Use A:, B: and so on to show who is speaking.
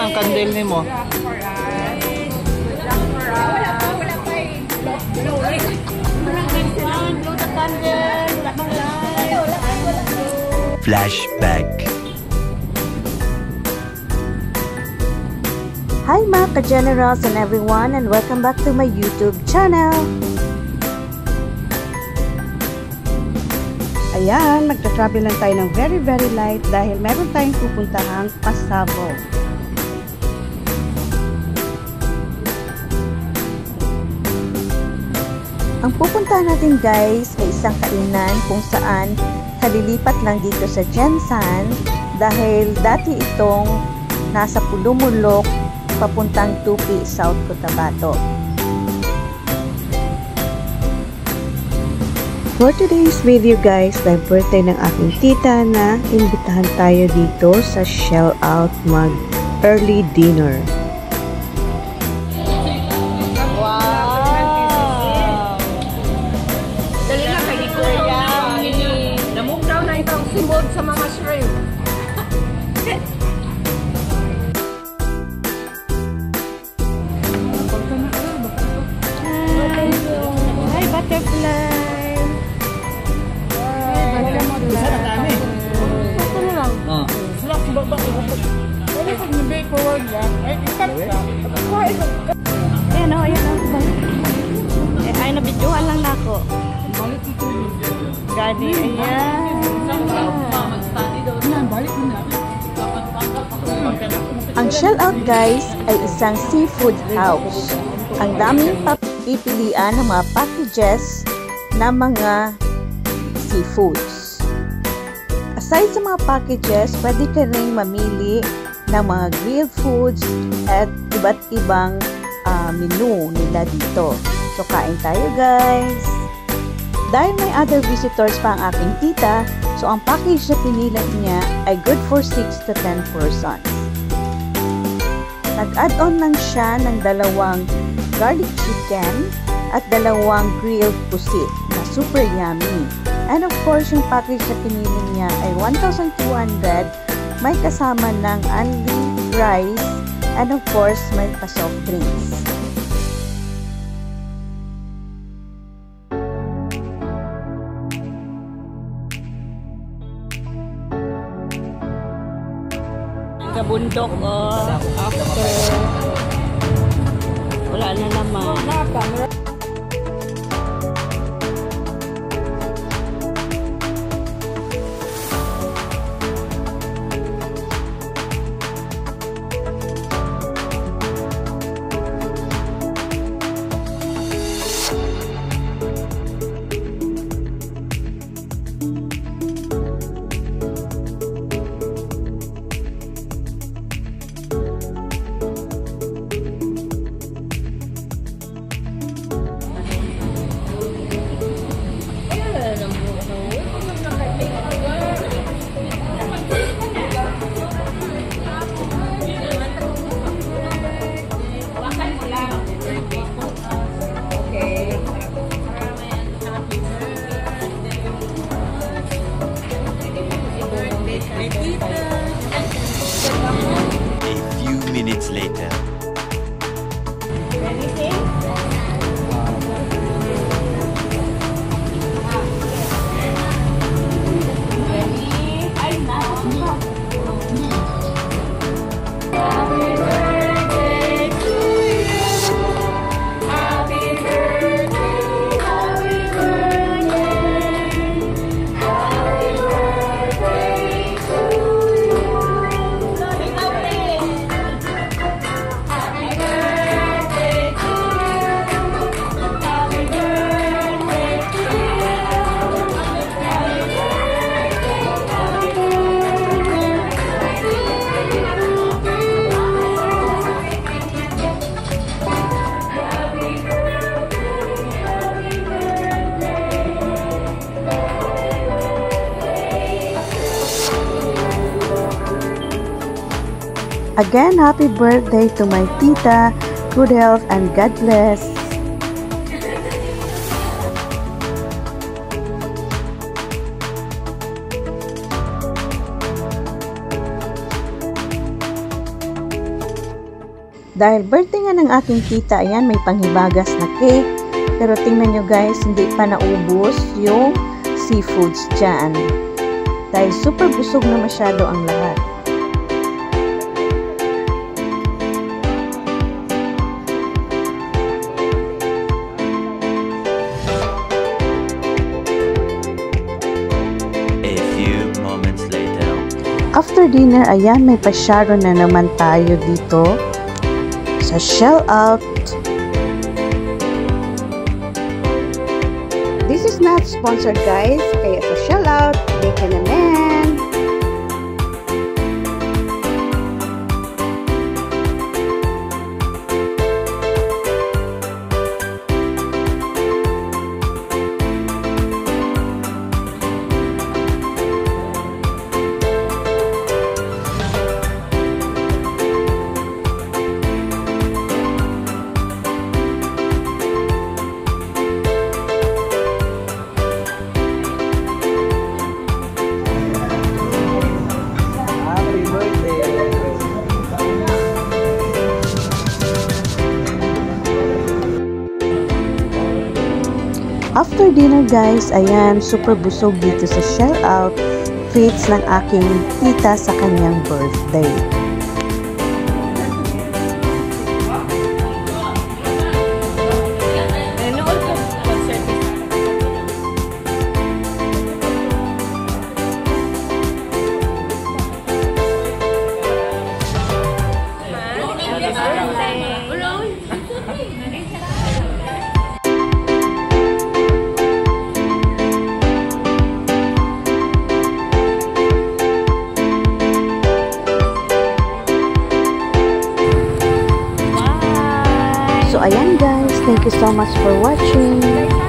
A: ang candle ni mo?
B: Flashback.
C: Hi mga ka-generals and everyone, and welcome back to my YouTube channel. Ayan, magta-travel lang tayo ng very light dahil meron tayong pupuntahang pasabog. Ang pupuntahan natin guys ay isang kainan kung saan kalilipat lang dito sa Jensan dahil dati itong nasa Pulumulok papuntang Tupi, South Cotabato. For today's video guys, dahil birthday ng aking tita na imbitahan tayo dito sa Shell Out mag early dinner.
D: Wow! Dali na kay Kuya. Namog daw na itong simod sa mga shrimp.
C: Hi butterfly! Ayan o, ayan o. Ay, nabidyohan lang na ako. Gani, ayan. Ang Shell Out guys ay isang seafood house. Ang daming papipilian ng mga packages na mga seafoods. Aside sa mga packages, pwede ka rin mamili ng mga grilled foods at iba't ibang menu nila dito. So, kain tayo guys! Dahil may other visitors pa ang aking tita, so ang package na pinili niya ay good for 6 to 10 persons. Nag-add-on lang siya ng 2 garlic chicken at 2 grilled pusit na super yummy. And of course, yung package na pinili niya ay 1,200. May kasama ng only rice and of course, may pa-soft drinks.
D: Sa bundok, after wala na naman.
B: A few minutes later.
C: Again, happy birthday to my tita. Good health and God bless. Dahil birthday nga ng aking tita, ayan, may panghibagas na cake. Pero tingnan nyo guys, hindi pa naubos yung seafoods dyan. Dahil super busog na masyado ang lahat. After dinner, ayan, may pasyaro na naman tayo dito sa Shell Out. This is not sponsored guys, kaya sa Shell Out, they can amend. After dinner guys, ayan, super busog dito sa Shell Out. Treats ng aking tita sa kanyang birthday. So ayan guys, thank you so much for watching.